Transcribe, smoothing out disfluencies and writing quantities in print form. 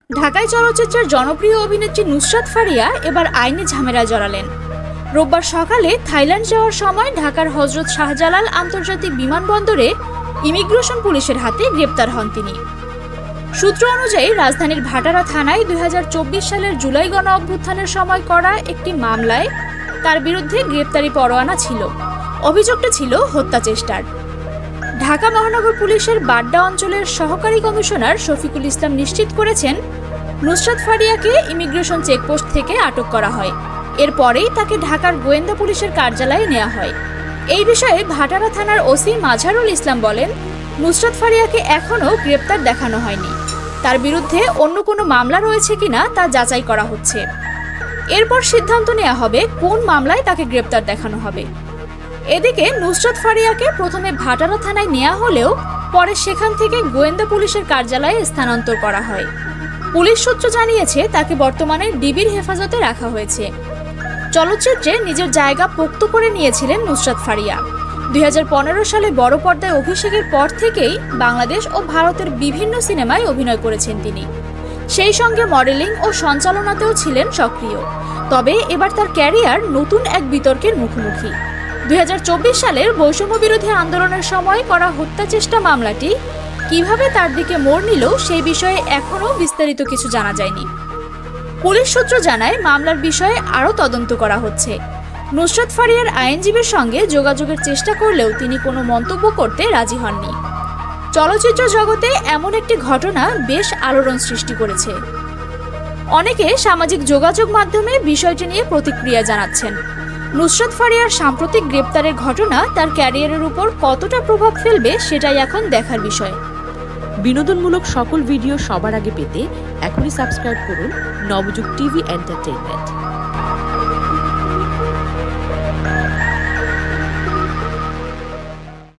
ঢাকায় চলচ্চিত্রের জনপ্রিয় অভিনেত্রী নুসরাত ফারিয়া এবার আইনি ঝামেলায় জড়ালেন। রোববার সকালে থাইল্যান্ড যাওয়ার সময় ঢাকার হজরত শাহজালাল আন্তর্জাতিক বিমানবন্দরে ইমিগ্রেশন পুলিশের হাতে গ্রেপ্তার হন তিনি। সূত্র অনুযায়ী রাজধানীর ভাটারা থানায় 2024 সালের জুলাই গণ অভ্যুত্থানের সময় করা একটি মামলায় তার বিরুদ্ধে গ্রেপ্তারি পরোয়ানা ছিল। অভিযোগটা ছিল হত্যা চেষ্টার। ঢাকা মহানগর পুলিশের বাড্ডা অঞ্চলের সহকারী কমিশনার শফিকুল ইসলাম নিশ্চিত করেছেন, নুসরাত ফারিয়াকে ইমিগ্রেশন চেকপোস্ট থেকে আটক করা হয়। এরপরেই তাকে ঢাকার গোয়েন্দা পুলিশের কার্যালয়ে নেওয়া হয়। এই বিষয়ে ভাটারা থানার ওসি মাঝারুল ইসলাম বলেন, নুসরাত ফারিয়াকে এখনও গ্রেপ্তার দেখানো হয়নি। তার বিরুদ্ধে অন্য কোনো মামলা রয়েছে কিনা তা যাচাই করা হচ্ছে। এরপর সিদ্ধান্ত নেওয়া হবে কোন মামলায় তাকে গ্রেপ্তার দেখানো হবে। এদিকে নুসরাত ফারিয়াকে প্রথমে ভাটারা থানায় নেওয়া হলেও পরে সেখান থেকে গোয়েন্দা পুলিশের কার্যালয়ে স্থানান্তর করা হয়। পুলিশ সূত্র জানিয়েছে, তাকে বর্তমানে ডিবির হেফাজতে রাখা হয়েছে। চলচ্চিত্রে নিজের জায়গা পোক্ত করে নিয়েছিলেন নুসরাত ফারিয়া। 2015 সালে বড় পর্দায় অভিষেকের পর থেকেই বাংলাদেশ ও ভারতের বিভিন্ন সিনেমায় অভিনয় করেছেন তিনি। সেই সঙ্গে মডেলিং ও সঞ্চালনাতেও ছিলেন সক্রিয়। তবে এবার তার ক্যারিয়ার নতুন এক বিতর্কের মুখোমুখি। 2024 সালের বৈষম্য বিরোধী আন্দোলনের সময় করা হত্যা চেষ্টা মামলাটি কিভাবে তার দিকে মোড় নিল সেই বিষয়ে এখনও বিস্তারিত কিছু জানা যায়নি। পুলিশ সূত্র জানায়, মামলার বিষয়ে আরও তদন্ত করা হচ্ছে। নুসরাত ফারিয়ার আইনজীবীর সঙ্গে যোগাযোগের চেষ্টা করলেও তিনি কোনো মন্তব্য করতে রাজি হননি। চলচ্চিত্র জগতে এমন একটি ঘটনা বেশ আলোড়ন সৃষ্টি করেছে। অনেকে সামাজিক যোগাযোগ মাধ্যমে বিষয়টি নিয়ে প্রতিক্রিয়া জানাচ্ছেন। নুসরাত ফারিয়ার সাম্প্রতিক গ্রেপ্তারের ঘটনা তার ক্যারিয়ারের উপর কতটা প্রভাব ফেলবে সেটাই এখন দেখার বিষয়। বিনোদনমূলক সকল ভিডিও সবার আগে পেতে এখনই সাবস্ক্রাইব করুন নবযুগ টিভি এন্টারটেইনমেন্ট।